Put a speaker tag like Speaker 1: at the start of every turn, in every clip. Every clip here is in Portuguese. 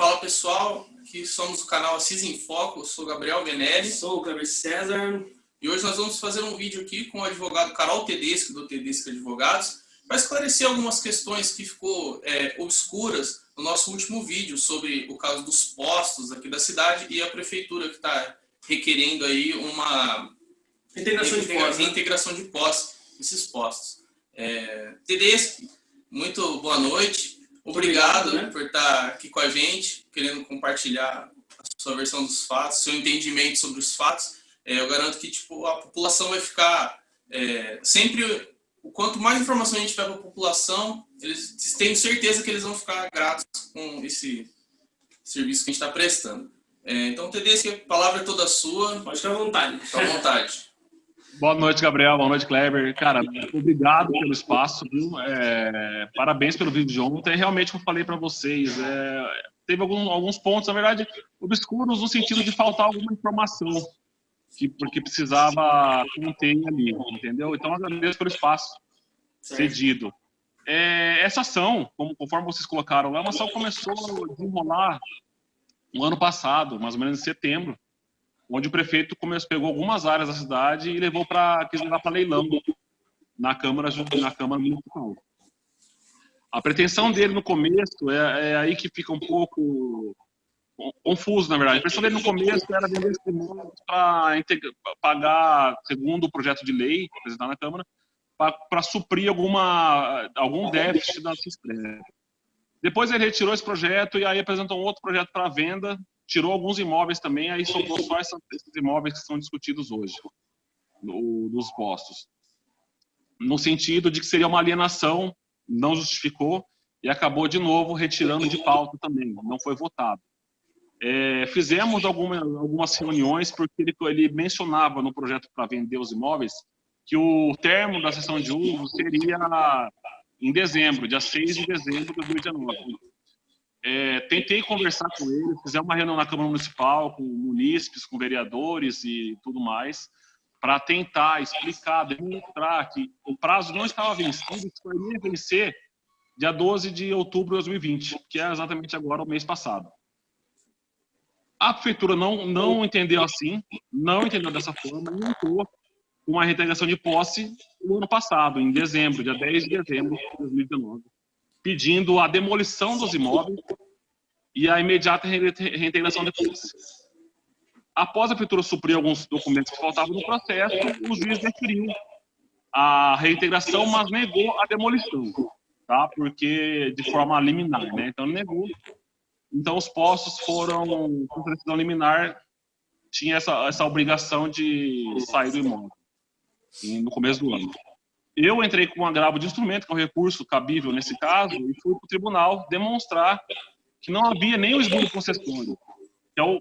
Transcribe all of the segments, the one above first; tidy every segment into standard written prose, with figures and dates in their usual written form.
Speaker 1: Fala pessoal, aqui somos o canal Assis em Foco, eu sou o Gabriel Benelli.
Speaker 2: Sou o Kleber César.
Speaker 1: E hoje nós vamos fazer um vídeo aqui com o advogado Carol Tedeschi, do Tedeschi Advogados, para esclarecer algumas questões que ficou obscuras no nosso último vídeo sobre o caso dos postos aqui da cidade e a prefeitura que está requerendo aí uma reintegração de posse desses postos. Tedeschi, muito boa noite. Obrigado por estar aqui com a gente, querendo compartilhar a sua versão dos fatos, seu entendimento sobre os fatos. Eu garanto que a população vai ficar sempre... Quanto mais informação a gente tiver para a população, eles têm certeza que eles vão ficar gratos com esse serviço que a gente está prestando. Então, Tedeschi, a palavra é toda sua.
Speaker 2: Pode ficar à vontade.
Speaker 1: Fica à vontade.
Speaker 3: Boa noite, Gabriel. Boa noite, Kleber. Cara, obrigado pelo espaço, viu? Parabéns pelo vídeo de ontem. Realmente, como eu falei para vocês, teve alguns pontos, na verdade, obscuros no sentido de faltar alguma informação porque precisava conter ali, entendeu? Então, agradeço pelo espaço cedido. Essa ação, conforme vocês colocaram, é uma ação que começou a desenrolar no ano passado, mais ou menos em setembro, onde o prefeito pegou algumas áreas da cidade e quis levar para leilão na Câmara Municipal. A pretensão dele no começo é aí que fica um pouco confuso, na verdade. A pretensão dele no começo era vender esse imóvel para pagar, segundo o projeto de lei apresentado na Câmara, para suprir algum déficit da CISPREV. Depois ele retirou esse projeto e aí apresentou um outro projeto para venda, tirou alguns imóveis também, aí sobrou só esses imóveis que são discutidos hoje, dos postos. No sentido de que seria uma alienação, não justificou, e acabou de novo retirando de pauta também, não foi votado. Fizemos algumas reuniões, porque ele mencionava no projeto para vender os imóveis que o termo da cessão de uso seria em dezembro, dia 6 de dezembro de 2019. Tentei conversar com ele, fizemos uma reunião na Câmara Municipal, com munícipes, com vereadores e tudo mais, para tentar explicar, demonstrar que o prazo não estava vencido, só iria vencer dia 12 de outubro de 2020, que é exatamente agora, o mês passado. A prefeitura não entendeu assim, não entendeu dessa forma, e entrou com uma reintegração de posse no ano passado, em dezembro, dia 10 de dezembro de 2019, pedindo a demolição dos imóveis e a imediata reintegração de posse. Após a prefeitura suprir alguns documentos que faltavam no processo, o juiz deferiu a reintegração, mas negou a demolição, tá? Porque de forma liminar, né? Então negou. Então os postos foram, com decisão liminar, tinha essa obrigação de sair do imóvel no começo do ano. Eu entrei com um agravo de instrumento, que é o recurso cabível nesse caso, e fui para o tribunal demonstrar que não havia nem o esbulho concessório,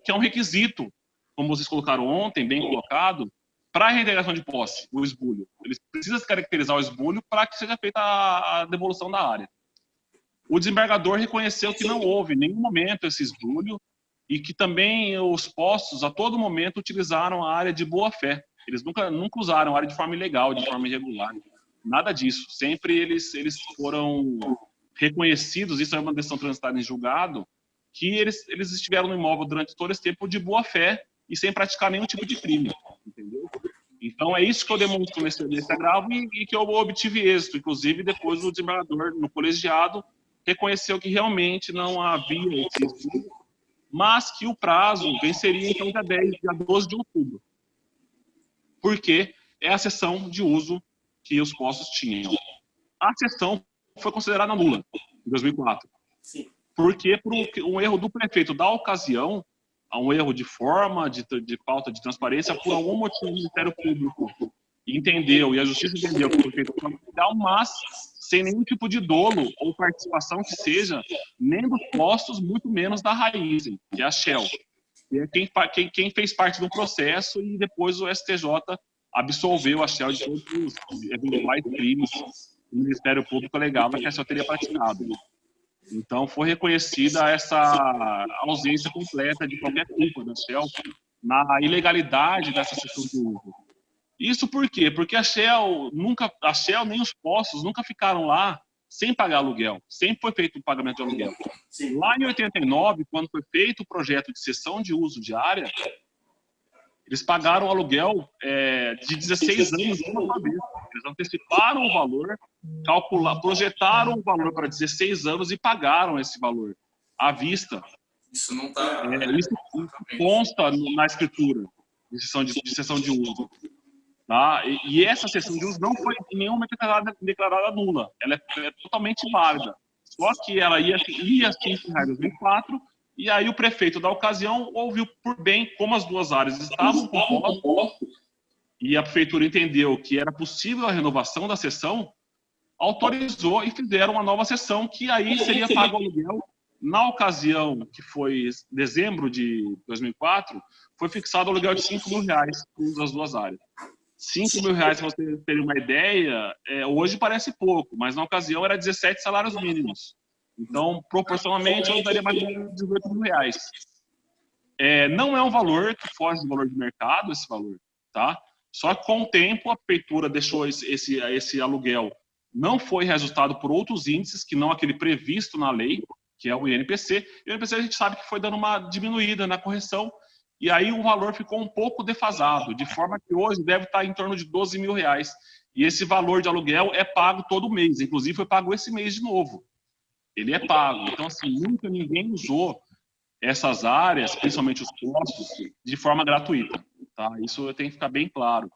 Speaker 3: que é um requisito, como vocês colocaram ontem, bem colocado, para a reintegração de posse, o esbulho. Eles precisam se caracterizar o esbulho para que seja feita a devolução da área. O desembargador reconheceu que não houve em nenhum momento esse esbulho e que também os postos, a todo momento, utilizaram a área de boa-fé. Eles nunca usaram a área de forma ilegal, de forma irregular. Nada disso. Sempre eles foram reconhecidos, isso é uma decisão transitada em julgado, que eles estiveram no imóvel durante todo esse tempo de boa-fé e sem praticar nenhum tipo de crime. Entendeu? Então, é isso que eu demonstro nesse agravo e que eu obtive êxito. Inclusive, depois o desembargador, no colegiado, reconheceu que realmente não havia esse esbulho, mas que o prazo venceria, então, dia 12 de outubro. Porque é a cessão de uso que os postos tinham. A cessão foi considerada nula em 2004.
Speaker 2: Sim.
Speaker 3: Porque por um erro do prefeito da ocasião, um erro de forma, de falta de transparência, por algum motivo o Ministério Público entendeu, e a Justiça entendeu que o prefeito foi legal, mas sem nenhum tipo de dolo ou participação que seja, nem dos postos, muito menos da Raizen, que é a Shell. Que é quem fez parte do processo e depois o STJ absolveu a Shell de todos os eventuais crimes que o Ministério Público alegava que a Shell teria praticado. Então, foi reconhecida essa ausência completa de qualquer culpa da Shell na ilegalidade dessa cessão de uso. Isso por quê? Porque a Shell nem os postos nunca ficaram lá sem pagar aluguel. Sempre foi feito o pagamento de aluguel.
Speaker 2: Sim.
Speaker 3: Lá em 89, quando foi feito o projeto de cessão de uso de área, eles pagaram o aluguel de 16 anos de uma vez. Eles anteciparam o valor, projetaram o valor para 16 anos e pagaram esse valor à vista.
Speaker 1: Isso não está...
Speaker 3: Isso consta na escritura de cessão de uso. Tá? E essa cessão de uso não foi em nenhuma declarada nula. Ela é totalmente válida. Só que ela ia se encerrar em 2004, e aí o prefeito da ocasião ouviu por bem como as duas áreas estavam compostas, e a prefeitura entendeu que era possível a renovação da cessão, autorizou e fizeram uma nova cessão, que aí seria pago o aluguel. Na ocasião, que foi dezembro de 2004, foi fixado o aluguel de R$5.000 para as duas áreas. R$5.000, se você ter uma ideia, hoje parece pouco, mas na ocasião era 17 salários mínimos. Então, proporcionalmente, eu daria mais ou menos R$18.000. Não é um valor que foge do valor de mercado, esse valor, tá? Só que com o tempo a prefeitura deixou esse aluguel, não foi reajustado por outros índices, que não aquele previsto na lei, que é o INPC. E o INPC a gente sabe que foi dando uma diminuída na correção, e aí o valor ficou um pouco defasado, de forma que hoje deve estar em torno de R$12.000. E esse valor de aluguel é pago todo mês, inclusive foi pago esse mês de novo. Ele é pago. Então, assim, nunca ninguém usou essas áreas, principalmente os postos, de forma gratuita. Tá? Isso tem que ficar bem claro.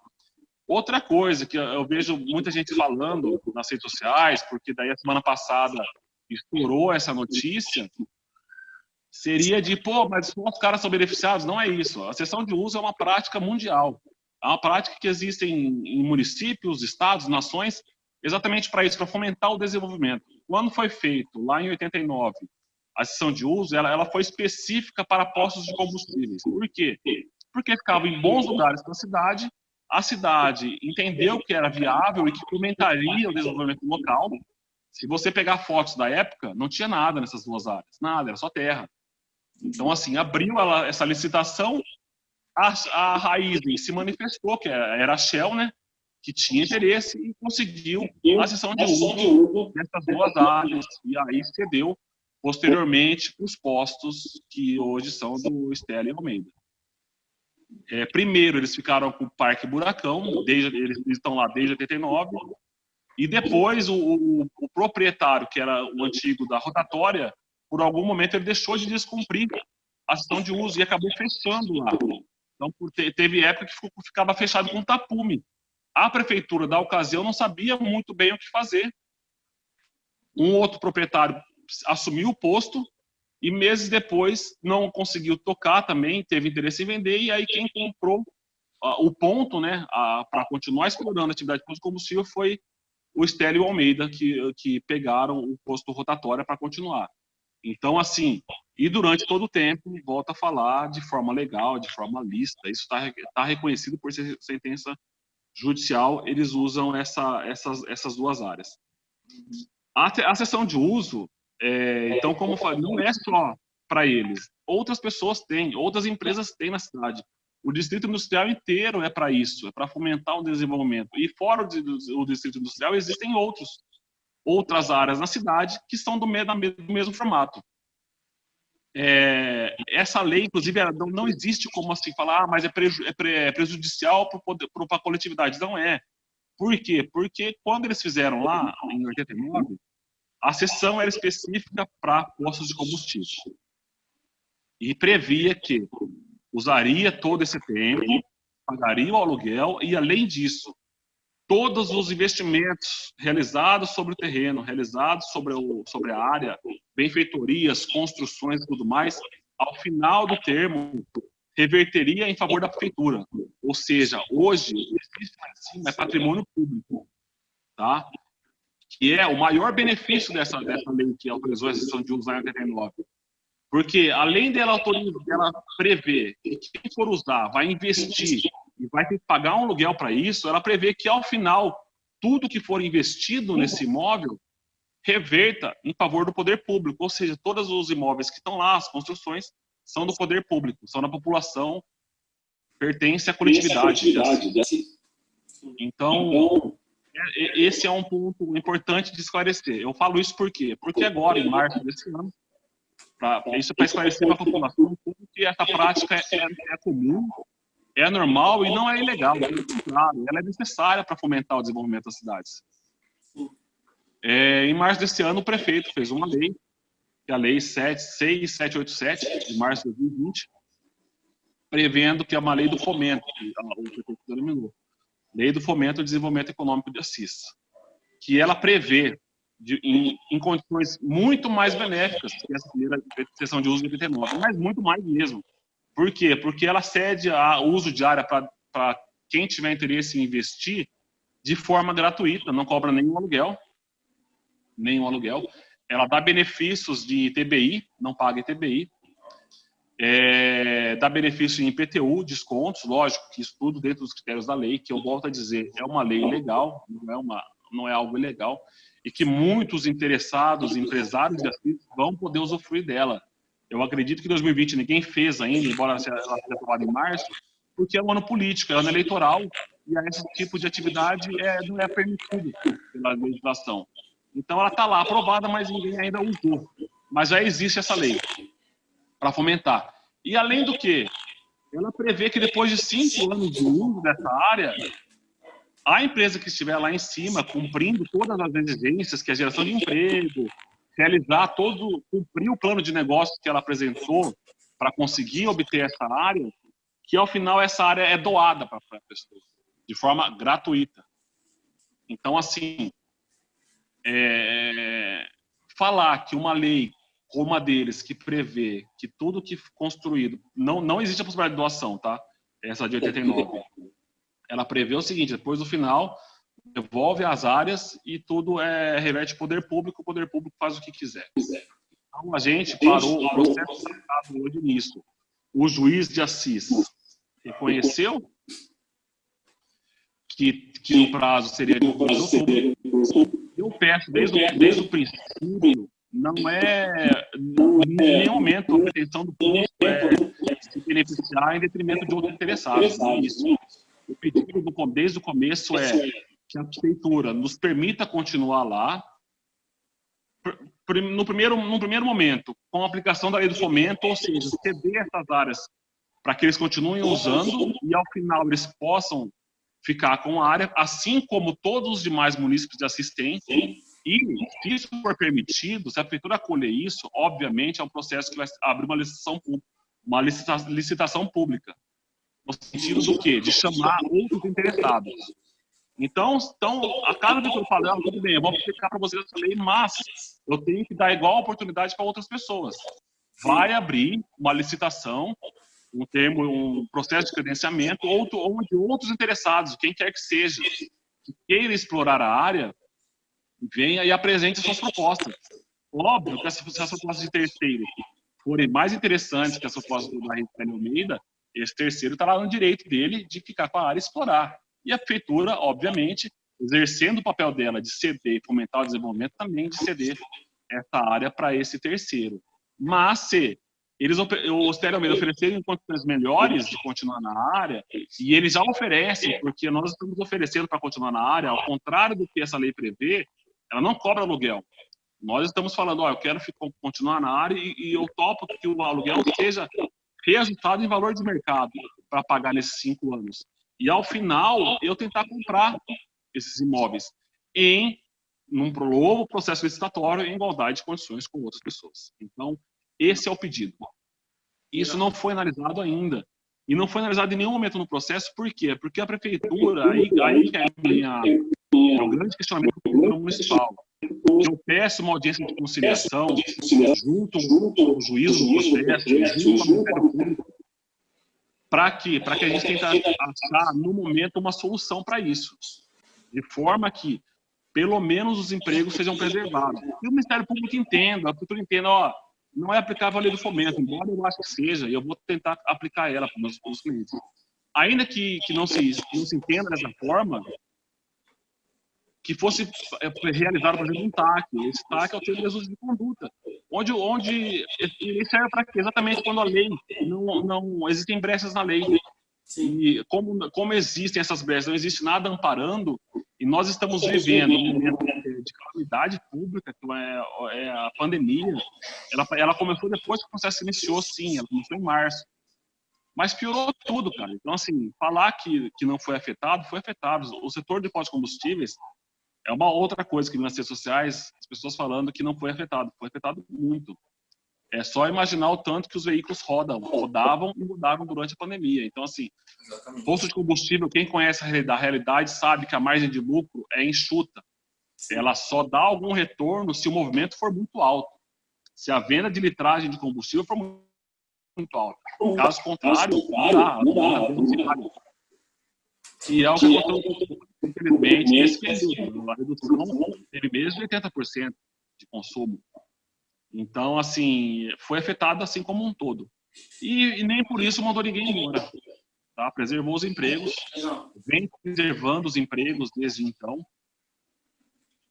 Speaker 3: Outra coisa que eu vejo muita gente falando nas redes sociais, porque daí a semana passada estourou essa notícia, seria de, mas os caras são beneficiados. Não é isso. A cessão de uso é uma prática mundial. É uma prática que existe em municípios, estados, nações, exatamente para isso, para fomentar o desenvolvimento. Quando foi feito, lá em 89, a cessão de uso, ela foi específica para postos de combustíveis. Por quê? Porque ficava em bons lugares da cidade, a cidade entendeu que era viável e que fomentaria o desenvolvimento local. Se você pegar fotos da época, não tinha nada nessas duas áreas, nada, era só terra. Então, assim, abriu essa licitação, a Raízen se manifestou, que era a Shell, né, que tinha interesse e conseguiu a cessão de uso dessas duas áreas, e aí cedeu posteriormente para os postos que hoje são do Stella e Almeida. Primeiro, eles ficaram com o Parque Buracão, eles estão lá desde 89, e depois o proprietário, que era o antigo da rotatória, por algum momento ele deixou de descumprir a cessão de uso e acabou fechando lá. Então, teve época que ficava fechado com tapume. A prefeitura da ocasião não sabia muito bem o que fazer. Um outro proprietário assumiu o posto e meses depois não conseguiu tocar também, teve interesse em vender, e aí quem comprou o ponto, né, para continuar explorando a atividade de posto de combustível foi o Stella e o Almeida, que pegaram o posto rotatória para continuar. Então, assim, e durante todo o tempo, volta a falar de forma legal, de forma lícita, isso está reconhecido por sentença judicial, eles usam essas duas áreas. A cessão de uso, então, como eu falei, não é só para eles. Outras pessoas têm, outras empresas têm na cidade. O distrito industrial inteiro é para isso, é para fomentar o desenvolvimento. E fora o distrito industrial, existem outras áreas na cidade que são do mesmo formato. Essa lei, inclusive, não existe como assim falar, mas é prejudicial para a coletividade. Não é. Por quê? Porque quando eles fizeram lá, em 89, a cessão era específica para postos de combustível. E previa que usaria todo esse tempo, pagaria o aluguel e, além disso, todos os investimentos realizados sobre o terreno, realizados sobre a área, benfeitorias, construções e tudo mais, ao final do termo, reverteria em favor da prefeitura. Ou seja, hoje, é patrimônio público, tá? Que é o maior benefício dessa lei que autorizou a cessão de uso em 89. Porque, além dela prever que quem for usar vai investir e vai ter que pagar um aluguel para isso, ela prevê que, ao final, tudo que for investido nesse imóvel reverta em favor do poder público. Ou seja, todos os imóveis que estão lá, as construções, são do poder público, são da população, pertence à coletividade. Então, esse é um ponto importante de esclarecer. Eu falo isso por quê? Porque agora, em março desse ano, isso para esclarecer para a população como que essa prática é comum, é normal e não é ilegal. Pelo contrário, ela é necessária para fomentar o desenvolvimento das cidades. Em março desse ano, o prefeito fez uma lei, que é a Lei 6787, de março de 2020, prevendo que é uma lei do fomento, que o prefeito denominou, Lei do Fomento e Desenvolvimento Econômico de Assis, que ela prevê, em condições muito mais benéficas que essa primeira exceção de uso de 89, mas muito mais mesmo. Por quê? Porque ela cede o uso de área para quem tiver interesse em investir de forma gratuita, não cobra nenhum aluguel. Ela dá benefícios de ITBI, não paga ITBI. Dá benefício em IPTU, descontos, lógico que isso tudo dentro dos critérios da lei, que eu volto a dizer, é uma lei legal, não é algo ilegal, e que muitos interessados, empresários de Assis, vão poder usufruir dela. Eu acredito que 2020 ninguém fez ainda, embora ela seja aprovada em março, porque é um ano político, é um ano eleitoral, e esse tipo de atividade não é permitido pela legislação. Então ela está lá aprovada, mas ninguém ainda usou. Mas já existe essa lei para fomentar. E além do que, ela prevê que depois de 5 anos de uso dessa área, a empresa que estiver lá em cima, cumprindo todas as exigências, que é a geração de emprego, cumprir o plano de negócio que ela apresentou para conseguir obter essa área, que ao final essa área é doada para a pessoa, de forma gratuita. Então, assim, falar que uma lei como a deles, que prevê que tudo que construído, não existe a possibilidade de doação, tá? Essa de 89. Ela prevê o seguinte, depois do final, devolve as áreas e tudo reverte ao poder público, o poder público faz o que quiser. Então, a gente parou o processo hoje nisso. O juiz de Assis reconheceu que o prazo seria de outubro. Eu peço, desde o princípio, não é em nenhum momento a pretensão do povo se beneficiar em detrimento de outros interessados. Não é isso. O pedido desde o começo é que a prefeitura nos permita continuar lá, num primeiro momento, com a aplicação da lei do fomento, ou seja, ceder essas áreas para que eles continuem usando e, ao final, eles possam ficar com a área, assim como todos os demais munícipes de Assis têm. E, se isso for permitido, se a prefeitura acolher isso, obviamente é um processo que vai abrir uma licitação pública. No sentido do quê? De chamar outros interessados. Então a cada vez que eu falo, tudo bem, eu vou explicar para vocês essa lei, mas eu tenho que dar igual oportunidade para outras pessoas. Vai abrir uma licitação, um processo de credenciamento, onde outros interessados, quem quer que seja, que queira explorar a área, venha e apresente suas propostas. Óbvio que se as propostas de terceiro forem mais interessantes que as propostas da Rita Almeida, esse terceiro está lá no direito dele de ficar com a área e explorar. E a prefeitura, obviamente, exercendo o papel dela de ceder e fomentar o desenvolvimento, também de ceder essa área para esse terceiro. Mas se o Célio Almeida oferecerem condições melhores de continuar na área, e eles já oferecem, porque nós estamos oferecendo para continuar na área, ao contrário do que essa lei prevê, ela não cobra aluguel. Nós estamos falando, eu quero continuar na área e eu topo que o aluguel seja reajustado em valor de mercado para pagar nesses 5 anos. E, ao final, eu tentar comprar esses imóveis num novo processo licitatório em igualdade de condições com outras pessoas. Então, esse é o pedido. Isso não foi analisado ainda. E não foi analisado em nenhum momento no processo. Por quê? Porque a prefeitura, aí que é o grande questionamento da prefeitura municipal. Eu peço uma audiência de conciliação junto ao juízo do processo, junto ao Ministério Público, para que a gente tente achar, no momento, uma solução para isso. De forma que, pelo menos, os empregos sejam preservados. E o Ministério Público entenda, a prefeitura entenda, não é aplicável a lei do fomento, embora eu acho que seja, e eu vou tentar aplicar ela para os meus clientes. Ainda que não se entenda dessa forma, que fosse realizado, por exemplo, um TAC. Esse TAC é o termo de ajuste de conduta, onde ele serve para quê? Exatamente quando a lei não existem brechas na lei. Sim. E como existem essas brechas, não existe nada amparando, E nós estamos vivendo um momento de calamidade pública, que é a pandemia. Ela começou depois que o processo se iniciou, sim, ela começou em março. Mas piorou tudo, cara. Então, assim, falar que não foi afetado, foi afetado. O setor de pós-combustíveis é uma outra coisa que vi nas redes sociais, as pessoas falando que não foi afetado muito. É só imaginar o tanto que os veículos rodavam e mudaram durante a pandemia. Então, assim,
Speaker 1: Exatamente.
Speaker 3: posto de combustível, quem conhece a realidade sabe que a margem de lucro é enxuta.
Speaker 1: Sim.
Speaker 3: Ela só dá algum retorno se o movimento for muito alto. Se a venda de litragem de combustível for muito alta. Caso contrário, não dá. E é o que aconteceu, infelizmente, nesse período. A redução teve mesmo de 80% de consumo. Então, assim, foi afetado assim como um todo. E nem por isso mandou ninguém embora. Tá? Preservou os empregos, vem preservando os empregos desde então.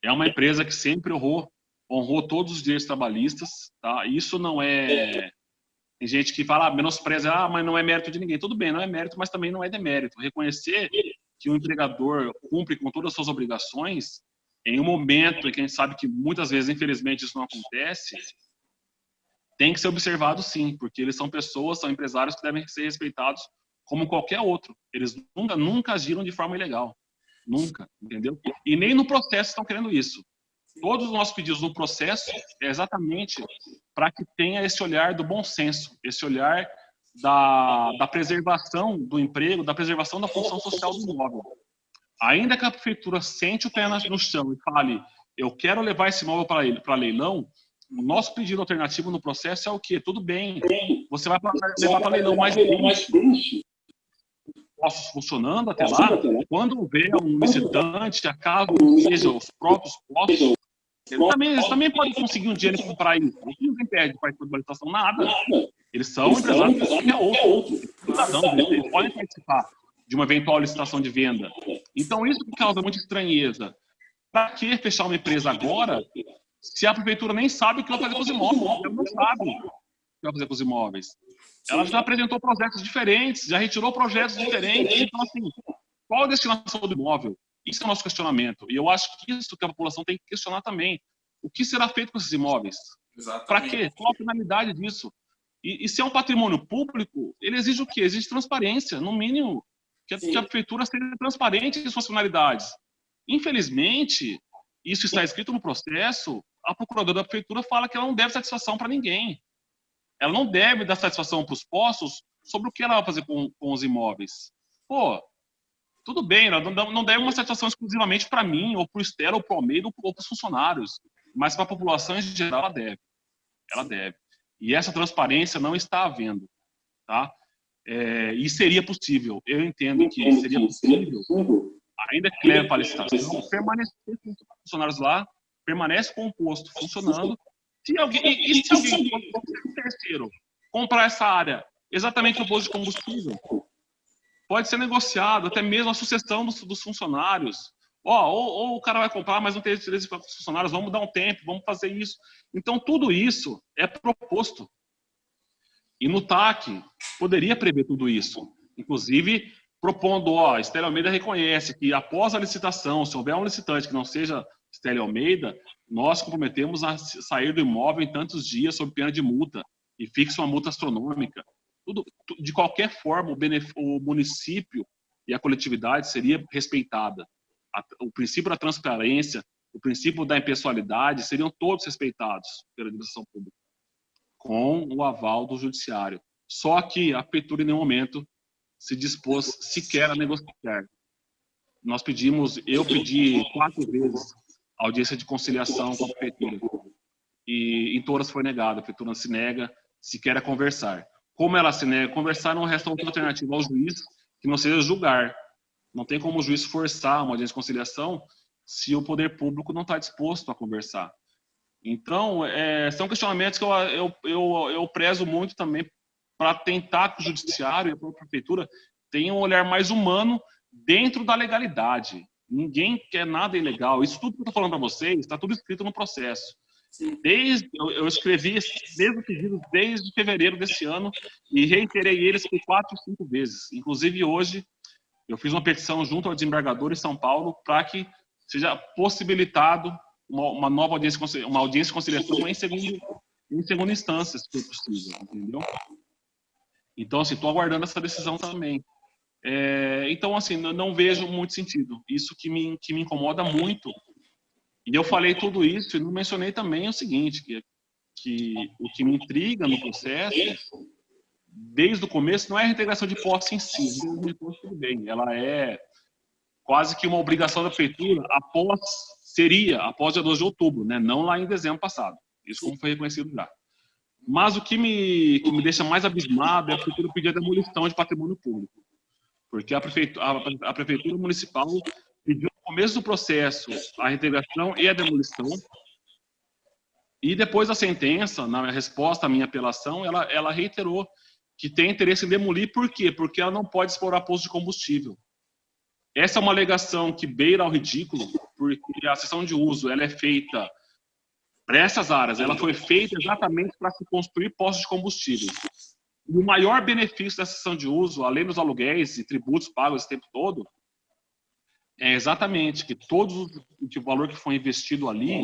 Speaker 3: É uma empresa que sempre honrou todos os direitos trabalhistas. Tá? Isso não é... Tem gente que fala, menospreza, mas não é mérito de ninguém. Tudo bem, não é mérito, mas também não é demérito. Reconhecer que o empregador cumpre com todas as suas obrigações, em um momento em que a gente sabe que muitas vezes, infelizmente, isso não acontece, tem que ser observado sim, porque eles são pessoas, são empresários que devem ser respeitados como qualquer outro. Eles nunca agiram de forma ilegal. Nunca, entendeu? E nem no processo estão querendo isso. Todos os nossos pedidos no processo é exatamente para que tenha esse olhar do bom senso, esse olhar da preservação do emprego, da preservação da função social do imóvel. Ainda que a prefeitura sente o pé no chão e fale, eu quero levar esse imóvel para leilão, o nosso pedido alternativo no processo é o quê? Tudo bem, você vai levar para leilão, mas deixe postos funcionando até lá. Quando houver um licitante, acaso seja os próprios postos, eles também podem conseguir um dinheiro para comprar isso. O que nos impede de participar da licitação? Nada. Eles são empresários como qualquer outro. Eles podem participar de uma eventual licitação de venda. Então, isso que causa muita estranheza. Para que fechar uma empresa agora, se a prefeitura nem sabe o que vai fazer com os imóveis? Ela não sabe o que vai fazer com os imóveis. Ela já apresentou projetos diferentes, já retirou projetos diferentes. Então, assim, qual a destinação do imóvel? Isso é o nosso questionamento. E eu acho que isso que a população tem que questionar também. O que será feito com esses imóveis? Para quê? Qual a finalidade disso? E se é um patrimônio público, ele exige o quê? Exige transparência, no mínimo, que a prefeitura seja transparente em suas finalidades. Infelizmente, isso está escrito no processo, a procuradora da prefeitura fala que ela não deve satisfação para ninguém. Ela não deve dar satisfação para os postos sobre o que ela vai fazer com os imóveis. Pô, tudo bem, ela não deve uma satisfação exclusivamente para mim, ou para o Estela, ou para o Almeida, ou para os funcionários. Mas para a população em geral, ela deve. Ela deve. E essa transparência não está havendo. Tá? E seria possível. Eu entendo que seria possível, ainda que leve para a licitação, permanecer com os funcionários lá, permanece com o posto funcionando. Se alguém terceiro comprar essa área exatamente no posto de combustível, pode ser negociado, até mesmo a sucessão dos funcionários. Ou o cara vai comprar, mas não tem direito para os funcionários, vamos dar um tempo, vamos fazer isso. Então, tudo isso é proposto. E no TAC, poderia prever tudo isso. Inclusive, propondo, Estela Almeida reconhece que após a licitação, se houver um licitante que não seja Estela Almeida, nós comprometemos a sair do imóvel em tantos dias sob pena de multa e fixa uma multa astronômica. De qualquer forma, o município e a coletividade seria respeitada. O princípio da transparência, o princípio da impessoalidade seriam todos respeitados pela administração pública, com o aval do judiciário. Só que a prefeitura, em nenhum momento, se dispôs sequer a negociar. Eu pedi 4 vezes audiência de conciliação com a prefeitura. E em todas foi negada. A prefeitura se nega sequer a conversar. Como ela se nega a conversar, não resta outra alternativa ao juiz que não seja julgar. Não tem como o juiz forçar uma audiência de conciliação se o poder público não está disposto a conversar. Então, são questionamentos que eu prezo muito também para tentar que o judiciário e a própria prefeitura tenham um olhar mais humano dentro da legalidade. Ninguém quer nada ilegal. Isso tudo que eu estou falando para vocês está tudo escrito no processo. Eu escrevi esses mesmos pedidos desde fevereiro desse ano e reiterei eles por 4 ou 5 vezes. Inclusive, hoje, eu fiz uma petição junto ao desembargador em São Paulo para que seja possibilitado uma nova audiência, uma audiência de conciliação em segunda instância, se for possível, entendeu? Então, assim, estou aguardando essa decisão também. Então, assim, não vejo muito sentido. Isso que me incomoda muito. E eu falei tudo isso e não mencionei também o seguinte, que o que me intriga no processo, desde o começo, não é a reintegração de posse em si. A reintegração de posse, tudo bem, ela é quase que uma obrigação da prefeitura após dia 12 de outubro, né? Não lá em dezembro passado. Isso como foi reconhecido já. Mas o que me deixa mais abismado é a prefeitura pedir a demolição de patrimônio público. Porque a prefeitura municipal pediu no começo do processo a reintegração e a demolição. E depois da sentença, na resposta à minha apelação, ela reiterou que tem interesse em demolir. Por quê? Porque ela não pode explorar posto de combustível. Essa é uma alegação que beira ao ridículo, porque a cessão de uso ela é feita para essas áreas, ela foi feita exatamente para se construir postos de combustível. E o maior benefício da cessão de uso, além dos aluguéis e tributos pagos esse tempo todo, é exatamente que todo o valor que foi investido ali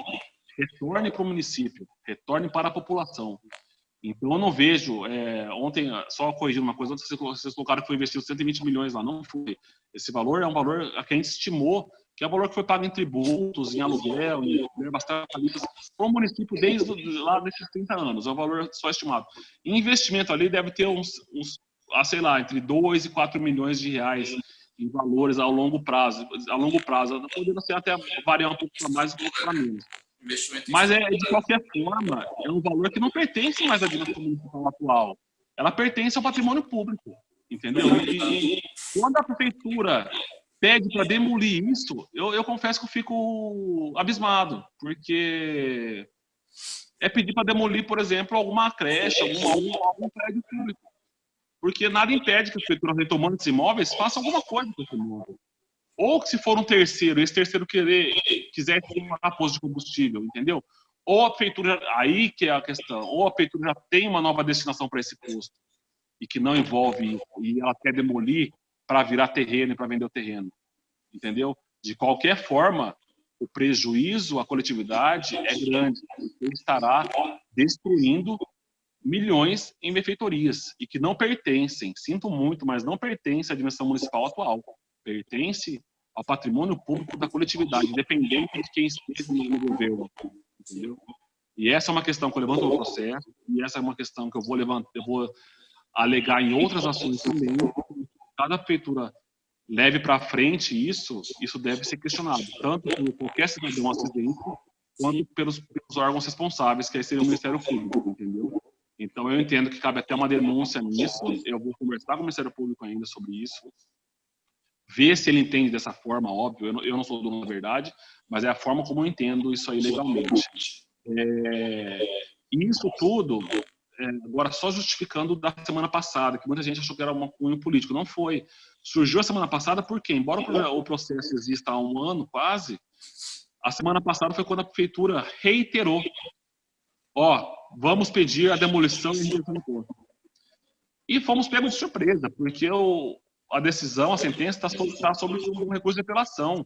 Speaker 3: retorne para o município, retorne para a população. Então, eu não vejo... ontem, só corrigindo uma coisa, vocês colocaram que foi investido 120 milhões lá. Não foi. Esse valor é um valor que a gente estimou, que é o valor que foi pago em tributos, em aluguel, em bastante para o município desde lá desses 30 anos. É um valor só estimado. Em investimento ali deve ter sei lá, entre 2 e 4 milhões de reais em valores ao longo prazo. A longo prazo, podendo ser até variar um pouco para mais, um pouco para menos. Mas, de qualquer forma, é um valor que não pertence mais à administração municipal atual. Ela pertence ao patrimônio público, entendeu? E quando a prefeitura pede para demolir isso, eu confesso que eu fico abismado, porque é pedir para demolir, por exemplo, alguma creche, algum prédio público. Porque nada impede que a prefeitura, retomando esses imóveis, faça alguma coisa com esse imóvel. Ou que se for um terceiro, esse terceiro quiser explorar posto de combustível, entendeu? Ou a prefeitura, aí que é a questão, ou a prefeitura já tem uma nova destinação para esse posto e que não envolve isso, e ela quer demolir para virar terreno e para vender o terreno, entendeu? De qualquer forma, o prejuízo à coletividade é grande, porque ele estará destruindo milhões em benfeitorias e que não pertencem, sinto muito, mas não pertencem à dimensão municipal atual. Pertence ao patrimônio público da coletividade, independente de quem esteja no governo, entendeu? E essa é uma questão que eu levanto no processo, e essa é uma questão que eu vou alegar em outras ações também. Cada prefeitura leve para frente isso deve ser questionado, tanto por qualquer cidadão acidente, quanto pelos órgãos responsáveis, que aí seria o Ministério Público, entendeu? Então, eu entendo que cabe até uma denúncia nisso, eu vou conversar com o Ministério Público ainda sobre isso, ver se ele entende dessa forma, óbvio, eu não sou dono da verdade, mas é a forma como eu entendo isso aí legalmente. E isso tudo, agora só justificando da semana passada, que muita gente achou que era um cunho político, não foi. Surgiu a semana passada porque, embora o processo exista há um ano quase, a semana passada foi quando a prefeitura reiterou, vamos pedir a demolição e a reintegração do posto. E fomos pegos de surpresa, porque a decisão, a sentença, está sobre um recurso de apelação.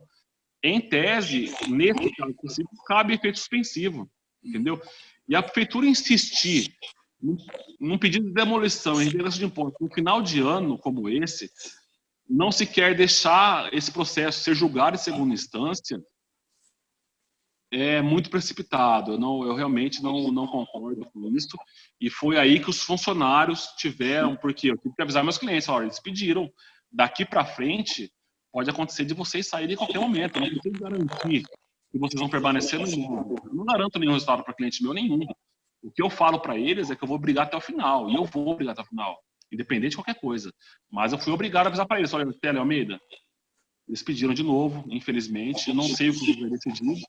Speaker 3: Em tese, nesse caso específico, cabe efeito suspensivo, entendeu? E a prefeitura insistir num pedido de demolição e reintegração de imposto no final de ano como esse, não se quer deixar esse processo ser julgado em segunda instância, é muito precipitado. Eu realmente não concordo com isso. E foi aí que os funcionários tiveram, porque eu tive que avisar meus clientes, eles pediram, daqui para frente pode acontecer de vocês saírem em qualquer momento. Eu não consigo garantir que vocês vão permanecer no mundo. Eu não garanto nenhum resultado para cliente meu, nenhum. O que eu falo para eles é que eu vou brigar até o final, e eu vou brigar até o final, independente de qualquer coisa. Mas eu fui obrigado a avisar para eles, olha, Télio Almeida, eles pediram de novo, infelizmente, eu não sei o que o juiz vai decidir,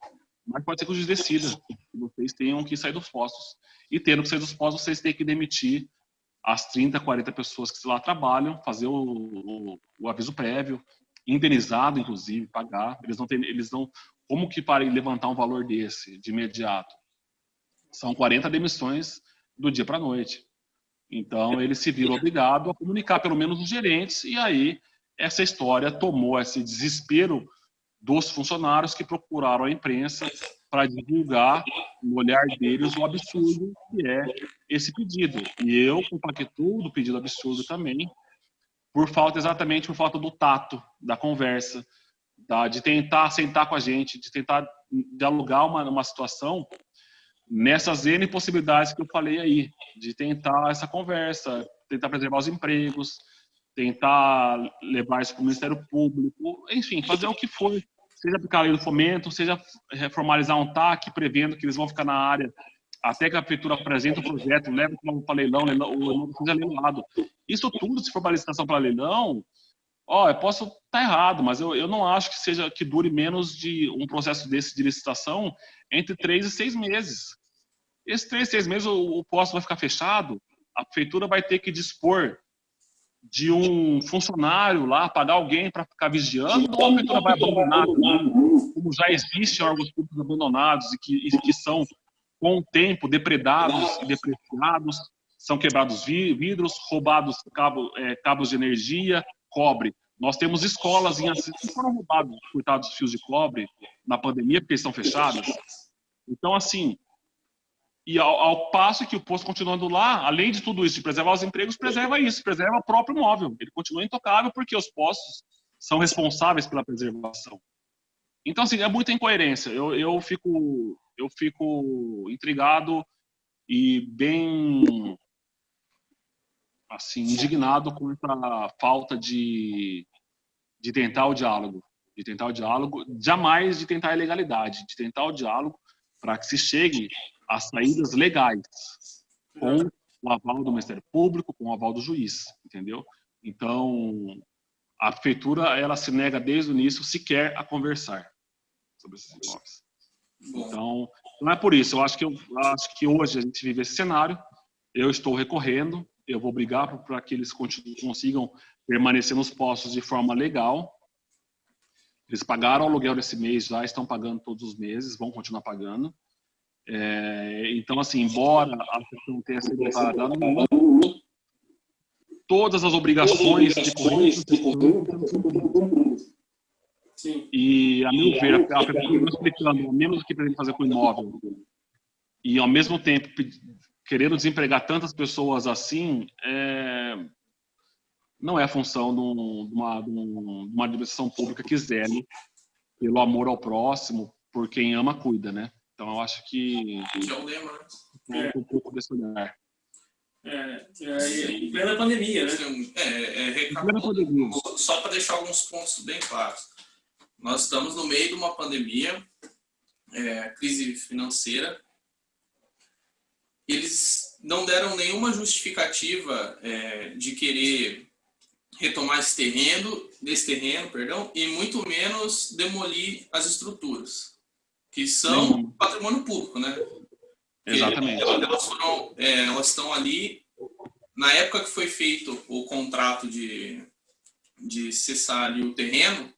Speaker 3: mas pode ser que o juiz decida que vocês tenham que sair dos postos. E tendo que sair dos postos, vocês têm que demitir as 30, 40 pessoas que lá trabalham, fazer o aviso prévio, indenizado, inclusive, pagar. Eles não, como que para levantar um valor desse, de imediato? São 40 demissões do dia para a noite. Então, eles se viram obrigados a comunicar, pelo menos os gerentes, e aí essa história tomou esse desespero dos funcionários que procuraram a imprensa para divulgar no olhar deles o absurdo que é esse pedido. E eu compactuo do pedido absurdo também, exatamente por falta do tato, da conversa, de tentar sentar com a gente, de tentar dialogar uma situação nessas N possibilidades que eu falei aí, de tentar essa conversa, tentar preservar os empregos, tentar levar isso para o Ministério Público, enfim, fazer o que for, seja aplicar a lei do fomento, seja formalizar um TAC, prevendo que eles vão ficar na área até que a prefeitura apresente o projeto, leve para leilão, o leilão seja leilado. Isso tudo, se for para licitação para leilão, eu posso estar errado, mas eu não acho que dure menos de um processo desse de licitação entre 3 e 6 meses. Esses 3, 6 meses o posto vai ficar fechado, a prefeitura vai ter que dispor de um funcionário lá, pagar alguém para ficar vigiando, ou a prefeitura vai abandonar também, como já existem órgãos públicos abandonados e que são, com o tempo, depredados e depreciados, são quebrados vidros, roubados cabos de energia, cobre. Nós temos escolas em Assis que foram roubados, coitados, fios de cobre na pandemia, porque estão fechadas. Então, assim, e ao passo que o posto continuando lá, além de tudo isso, de preservar os empregos, preserva o próprio imóvel. Ele continua intocável porque os postos são responsáveis pela preservação. Então, assim, é muita incoerência. Eu fico intrigado e bem, assim, indignado com essa falta de tentar o diálogo. Jamais de tentar a ilegalidade, de tentar o diálogo para que se chegue a saídas legais, com o aval do Ministério Público, com o aval do juiz, entendeu? Então, a prefeitura, ela se nega desde o início sequer a conversar sobre esses imóveis. Então, não é por isso. Eu acho que hoje a gente vive esse cenário, eu estou recorrendo, eu vou brigar para que eles consigam permanecer nos postos de forma legal. Eles pagaram o aluguel desse mês, já estão pagando todos os meses, vão continuar pagando. Então, assim, embora a questão tenha sido declarada nula, todas as obrigações decorrentes e, a meu ver, a prefeitura explicando, ao menos o que pretende fazer com o imóvel, e ao mesmo tempo querendo desempregar tantas pessoas assim, não é a função de uma administração pública que zele pelo amor ao próximo, por quem ama, cuida, né? Então, eu acho que
Speaker 1: é o lema, né?
Speaker 3: Um pouco desse olhar.
Speaker 2: Em plena pandemia, né?
Speaker 1: Só para deixar alguns pontos bem claros. Nós estamos no meio de uma pandemia, crise financeira. Eles não deram nenhuma justificativa de querer retomar esse terreno, e muito menos demolir as estruturas, que são patrimônio público, né?
Speaker 3: Exatamente.
Speaker 1: Elas estão ali, na época que foi feito o contrato de cessar ali o terreno,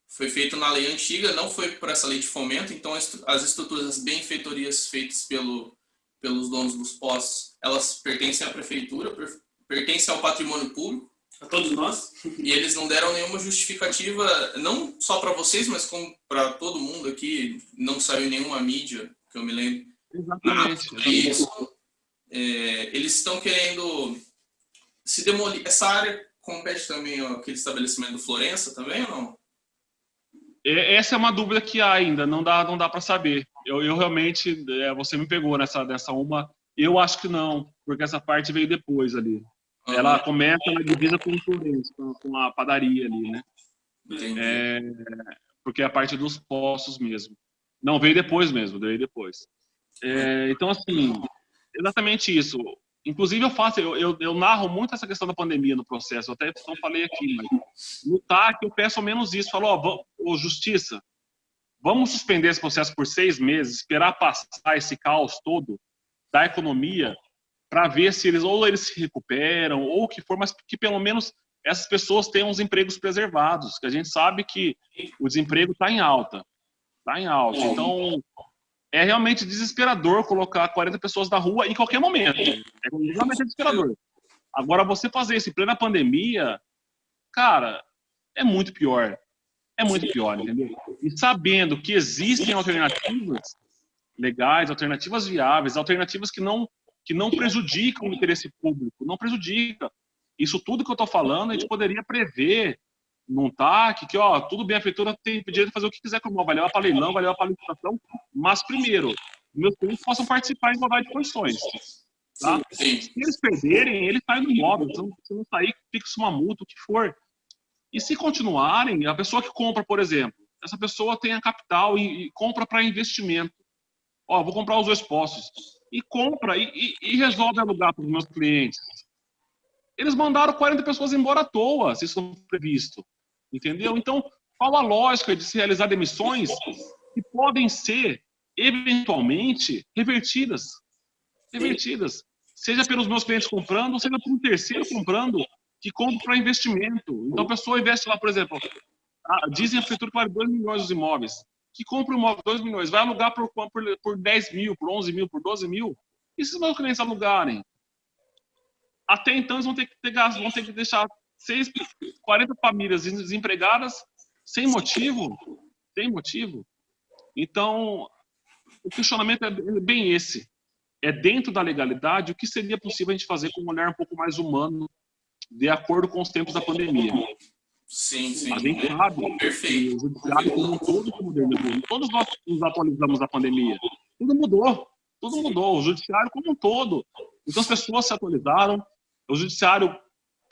Speaker 1: foi feito na lei antiga, não foi por essa lei de fomento, então as estruturas, as benfeitorias feitas pelos donos dos postos, elas pertencem à prefeitura, pertencem ao patrimônio público.
Speaker 2: A todos nós.
Speaker 1: E eles não deram nenhuma justificativa, não só para vocês, mas como para todo mundo aqui. Não saiu nenhuma mídia, que eu me lembro.
Speaker 3: Exatamente.
Speaker 1: Isso. Eles estão querendo se demolir. Essa área compete também aquele estabelecimento do Florença também ou não?
Speaker 3: Essa é uma dúvida que há ainda, não dá para saber. Eu realmente, você me pegou nessa uma, eu acho que não, porque essa parte veio depois ali. Ela começa na divisa com o Florença, com a padaria ali, né? Porque é a parte dos postos mesmo. Não, veio depois mesmo, veio depois. Então, assim, exatamente isso. Inclusive, eu narro muito essa questão da pandemia no processo, eu até não falei aqui, mas no TAC eu peço ao menos isso, falo, Justiça, vamos suspender esse processo por 6 meses, esperar passar esse caos todo da economia, para ver se eles se recuperam, ou o que for, mas que pelo menos essas pessoas tenham os empregos preservados, que a gente sabe que o desemprego está em alta. Está em alta. Então, é realmente desesperador colocar 40 pessoas na rua em qualquer momento. É realmente desesperador. Agora, você fazer isso em plena pandemia, cara, é muito pior. É muito pior, entendeu? e sabendo que existem alternativas legais, alternativas viáveis, alternativas que não prejudicam o interesse público, não prejudica. Isso tudo que eu estou falando, a gente poderia prever num TAC, que, ó, tudo bem, a prefeitura tem direito de fazer o que quiser com o imóvel, vai levar para leilão, vai levar para licitação, mas, primeiro, meus clientes possam participar em igualdade de condições. Tá?
Speaker 1: Sim.
Speaker 3: Se eles perderem, eles saem do imóvel, se não sair, fixa uma multa, o que for. E se continuarem, a pessoa que compra, por exemplo, essa pessoa tem a capital e compra para investimento. Ó, vou comprar os 2 postos. E compra e resolve alugar para os meus clientes. Eles mandaram 40 pessoas embora à toa, se isso não for previsto. Entendeu? Então, qual a lógica de se realizar demissões que podem ser, eventualmente, revertidas? Revertidas. Seja pelos meus clientes comprando, seja por um terceiro comprando, que compra para investimento. Então, a pessoa investe lá, por exemplo, dizem a prefeitura que vale 2 milhões os imóveis. Que compra um imóvel 2 milhões, vai alugar por 10 mil, por 11 mil, por 12 mil. E se os meus clientes alugarem? Até então, eles vão ter que ter gasto, vão ter que deixar 40 famílias desempregadas sem motivo. Sem motivo. Então, o questionamento é bem esse. É dentro da legalidade o que seria possível a gente fazer com um olhar um pouco mais humano, de acordo com os tempos da pandemia.
Speaker 1: Sim, sim.
Speaker 3: A gente sabe
Speaker 1: Perfeito.
Speaker 3: que o judiciário como um todo se modernizou. Todos nós nos atualizamos da pandemia. Tudo mudou. Tudo mudou. O judiciário como um todo. Então as pessoas se atualizaram. O judiciário,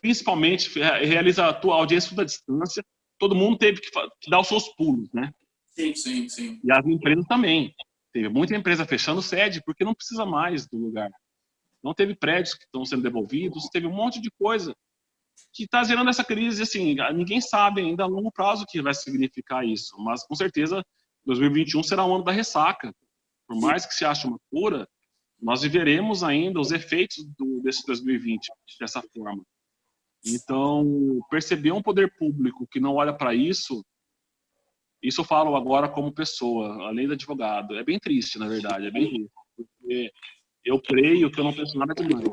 Speaker 3: principalmente, realiza a audiência da distância. Todo mundo teve que dar os seus pulos, né?
Speaker 1: Sim, sim, sim.
Speaker 3: E as empresas também. Teve muita empresa fechando sede porque não precisa mais do lugar. Não teve prédios que estão sendo devolvidos, teve um monte de coisa que está gerando essa crise. Assim, ninguém sabe ainda a longo prazo o que vai significar isso, mas com certeza 2021 será o ano da ressaca. Por mais que se ache uma cura, nós viveremos ainda os efeitos desse 2020 dessa forma. Então, perceber um poder público que não olha para isso eu falo agora como pessoa, além de advogado. É bem triste, na verdade, é bem triste. Porque eu creio que eu não penso nada demais.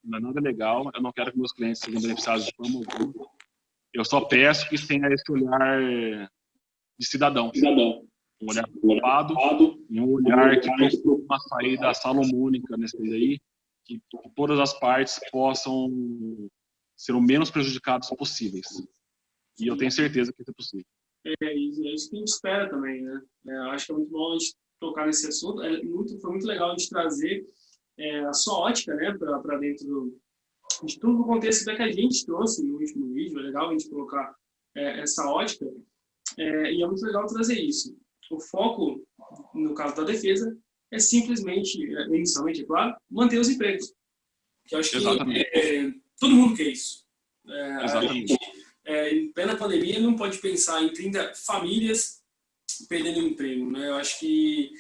Speaker 3: Não é nada legal, eu não quero que meus clientes sejam beneficiados de forma alguma. Eu só peço que tenha esse olhar de cidadão. Um olhar preocupado e um olhar que procure uma saída salomônica nesse daí, que todas as partes possam ser o menos prejudicados possíveis. E eu tenho certeza que isso é possível.
Speaker 2: É isso que a gente espera também, né? Acho que é muito bom a gente tocar nesse assunto. Foi muito legal a gente trazer a sua ótica, né, para dentro de tudo o contexto que a gente trouxe no último vídeo. É legal a gente colocar essa ótica. E é muito legal trazer isso. O foco, no caso da defesa, é simplesmente, inicialmente, é claro, manter os empregos. Que eu acho que todo mundo quer isso.
Speaker 3: Exatamente.
Speaker 2: Em plena pandemia, não pode pensar em 30 famílias perdendo o emprego, né? Eu acho que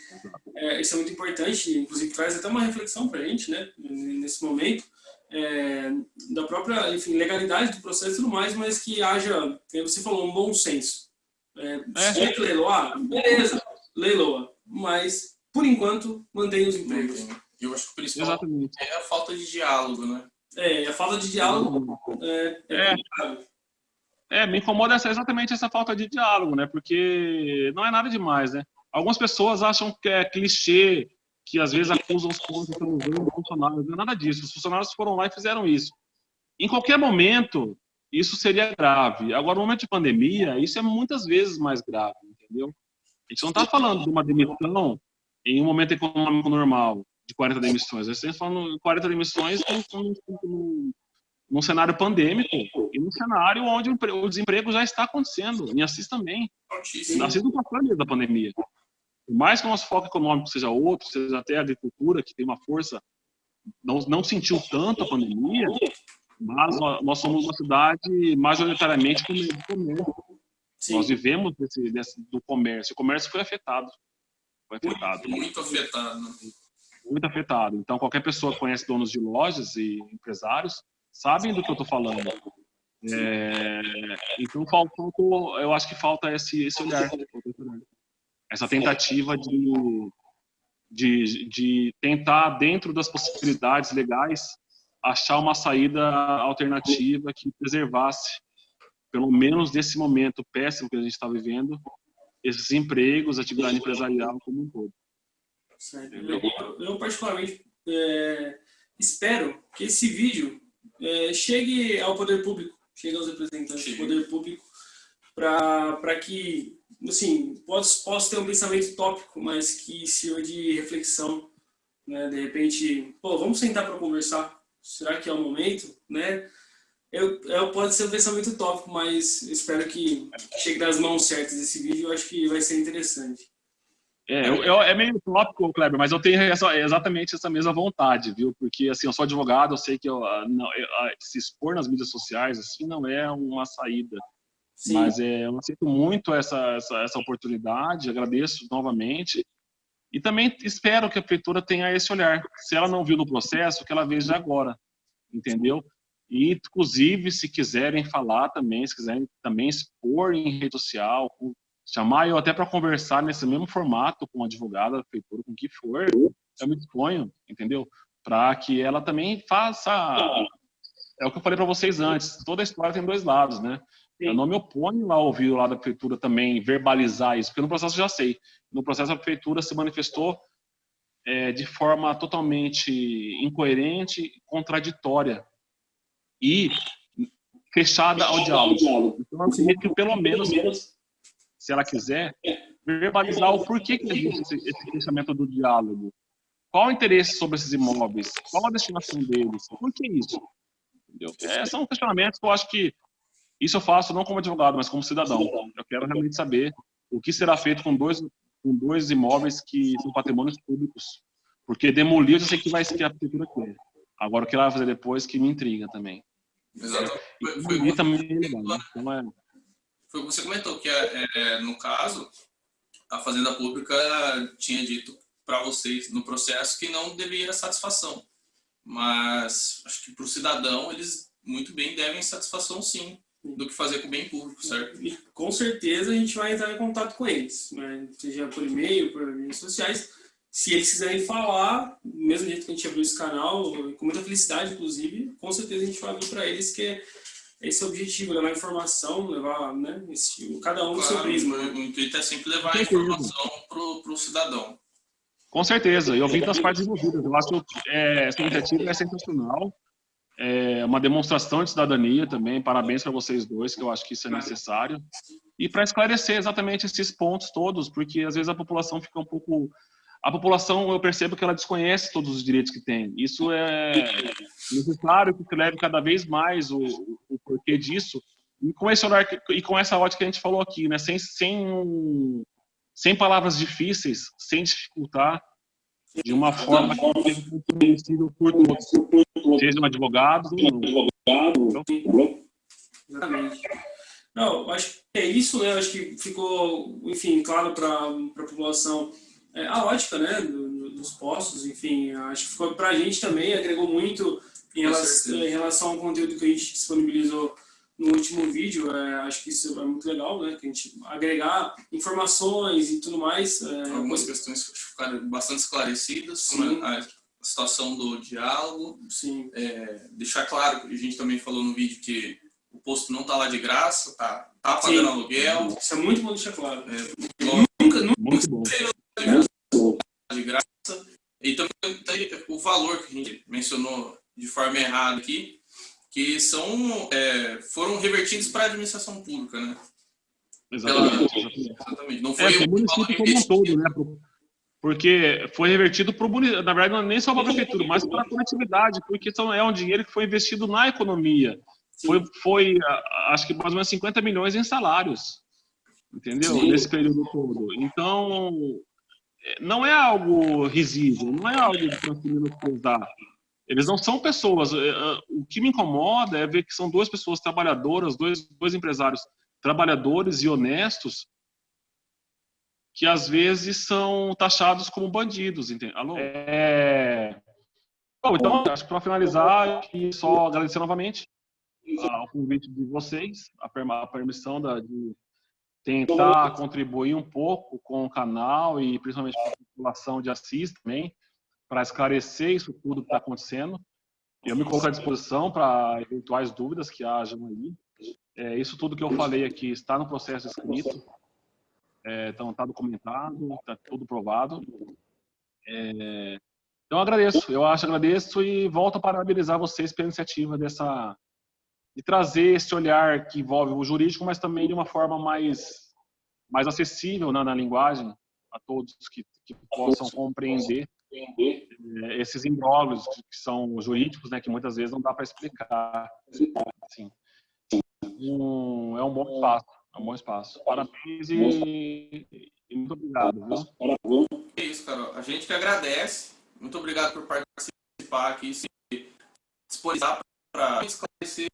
Speaker 2: isso é muito importante, inclusive traz até uma reflexão para a gente, né, nesse momento, da própria, enfim, legalidade do processo e tudo mais, mas que haja, como você falou, um bom senso. Se tiver que leiloar, beleza, leiloa, mas, por enquanto, mantenha os empregos.
Speaker 1: Eu acho que o principal é a falta de diálogo, né?
Speaker 2: A falta de diálogo complicado.
Speaker 3: Me incomoda exatamente essa falta de diálogo, né? Porque não é nada demais, né? Algumas pessoas acham que é clichê, que às vezes acusam os funcionários. Não é nada disso. Os funcionários foram lá e fizeram isso. Em qualquer momento, isso seria grave. Agora, no momento de pandemia, isso é muitas vezes mais grave, entendeu? A gente não está falando de uma demissão em um momento econômico normal, de 40 demissões. A gente está falando de 40 demissões num cenário pandêmico e num cenário onde o desemprego já está acontecendo. Em Assis também. Assis não passou mesmo da pandemia. Por mais que o nosso foco econômico seja outro, seja até a agricultura, que tem uma força, não sentiu tanto a pandemia, mas nós somos uma cidade majoritariamente de comércio. Sim. Nós vivemos do comércio. O comércio foi afetado.
Speaker 1: Muito afetado.
Speaker 3: Muito afetado. Então, qualquer pessoa que conhece donos de lojas e empresários sabem do que eu estou falando. Então, eu acho que falta esse olhar. Essa tentativa de tentar, dentro das possibilidades legais, achar uma saída alternativa que preservasse, pelo menos nesse momento péssimo que a gente está vivendo, esses empregos, atividade empresarial como um todo.
Speaker 2: Certo. Eu particularmente, espero que esse vídeo chegue ao poder público, chegue aos representantes do poder público, para que, assim, possa ter um pensamento utópico, mas que sirva de reflexão, né? De repente, pô, vamos sentar para conversar, será que é o momento, né? Pode ser um pensamento utópico, mas espero que chegue nas mãos certas esse vídeo, eu acho que vai ser interessante.
Speaker 3: É meio utópico, Kleber, mas eu tenho exatamente essa mesma vontade, viu? Porque, assim, eu sou advogado, eu sei que se expor nas mídias sociais, assim, não é uma saída. Sim. Mas eu aceito muito essa oportunidade, agradeço novamente. E também espero que a prefeitura tenha esse olhar. Se ela não viu no processo, que ela veja agora, entendeu? E, inclusive, se quiserem falar também, se quiserem também expor em rede social, chamar eu até para conversar nesse mesmo formato com a advogada da prefeitura, com o que for, eu me disponho, entendeu? Para que ela também faça... É o que eu falei para vocês antes, toda a história tem dois lados, né? Sim. Eu não me oponho a ouvir o lado da prefeitura também verbalizar isso, porque no processo eu já sei. No processo a prefeitura se manifestou de forma totalmente incoerente e contraditória e fechada ao diálogo. Então, eu queria que pelo menos, se ela quiser, verbalizar o porquê que existe esse fechamento do diálogo. Qual o interesse sobre esses imóveis? Qual a destinação deles? Por que isso? Entendeu? São questionamentos que eu acho que isso eu faço não como advogado, mas como cidadão. Eu quero realmente saber o que será feito com dois imóveis que são patrimônios públicos. Porque demolir, eu já sei que vai ser a prefeitura quer. Agora, o que ela vai fazer depois que me intriga também.
Speaker 1: Exato.
Speaker 3: Foi o
Speaker 1: que você comentou, que no caso, a Fazenda Pública tinha dito para vocês no processo que não devia satisfação. Mas acho que para o cidadão, eles muito bem devem satisfação sim, do que fazer com o bem público, certo?
Speaker 2: E com certeza a gente vai entrar em contato com eles, né? Seja por e-mail, por redes sociais. Se eles quiserem falar, do mesmo jeito que a gente abriu esse canal, com muita felicidade, inclusive, com certeza a gente vai abrir para eles, que esse é o objetivo, levar informação, levar, né, cada um do seu prisma.
Speaker 1: O intuito é sempre levar a informação para o cidadão.
Speaker 3: Com certeza, eu vi das partes envolvidas. Eu acho que essa iniciativa é sensacional. É uma demonstração de cidadania também. Parabéns para vocês dois, que eu acho que isso é necessário. E para esclarecer exatamente esses pontos todos, porque às vezes a população fica um pouco... A população, eu percebo que ela desconhece todos os direitos que tem. Isso é necessário que leve cada vez mais o porquê disso. E com esse olhar e com essa ótica que a gente falou aqui, né? Sem palavras difíceis, sem dificultar, de uma forma que seja compreensível por todos, sejam advogados ou não.
Speaker 2: Exatamente. Não, acho que é isso, né? Acho que ficou, enfim, claro para a população a ótica, né, dos postos, enfim, acho que ficou para a gente também, agregou muito em relação ao conteúdo que a gente disponibilizou no último vídeo. Acho que isso é muito legal, né, que a gente agregar informações e tudo mais.
Speaker 1: Algumas questões ficaram bastante esclarecidas, como a situação do diálogo.
Speaker 2: Sim.
Speaker 1: Deixar claro que a gente também falou no vídeo que o posto não está lá de graça, tá pagando aluguel.
Speaker 2: Isso é muito bom deixar claro.
Speaker 1: Nunca de graça. E também o valor que a gente mencionou de forma errada aqui, que foram revertidos para a administração pública, né?
Speaker 3: Exatamente. Não foi o município como um todo, né? Porque foi revertido para o município, na verdade, não é nem só para a prefeitura, mas para a coletividade, porque é um dinheiro que foi investido na economia. Foi acho que mais ou menos 50 milhões em salários, entendeu? Sim. Nesse período todo. Então, não é algo risível, não é algo de transferir. Eles não são pessoas. O que me incomoda é ver que são duas pessoas trabalhadoras, dois empresários trabalhadores e honestos, que às vezes são taxados como bandidos, entende? Alô? Bom, então, acho que para finalizar, só agradecer novamente ao convite de vocês, a permissão de tentar contribuir um pouco com o canal e principalmente com a população de Assis também, para esclarecer isso tudo que está acontecendo. Eu me coloco à disposição para eventuais dúvidas que hajam aí. Isso tudo que eu falei aqui está no processo escrito. Então está documentado, está tudo provado. Então agradeço e volto a parabenizar vocês pela iniciativa de trazer esse olhar que envolve o jurídico, mas também de uma forma mais acessível, né, na linguagem, a todos que possam compreender esses imbróglios que são jurídicos, né, que muitas vezes não dá para explicar. Assim. É um bom espaço. É um bom espaço. Parabéns e muito obrigado. Viu?
Speaker 1: É isso, Carol. A gente que agradece. Muito obrigado por participar aqui, se disponibilizar para esclarecer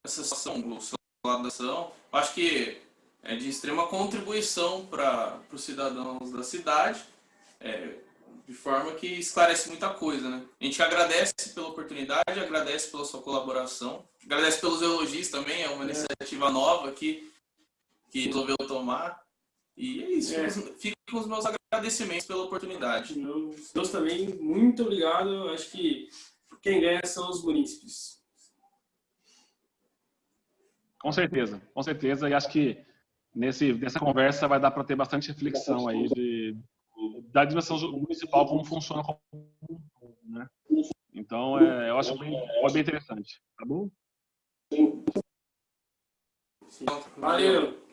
Speaker 1: essa situação, do lado da ação. Acho que é de extrema contribuição para os cidadãos da cidade, de forma que esclarece muita coisa, né? A gente agradece pela oportunidade, agradece pela sua colaboração, agradece pelos elogios também, é uma iniciativa nova que resolveu tomar. E é isso, fico com os meus agradecimentos pela oportunidade.
Speaker 2: Deus também, muito obrigado. Acho que quem ganha são os munícipes.
Speaker 3: Com certeza. E acho que nessa conversa vai dar para ter bastante reflexão aí da administração municipal, como funciona, né? Então, eu acho bem interessante. Tá bom?
Speaker 2: Valeu.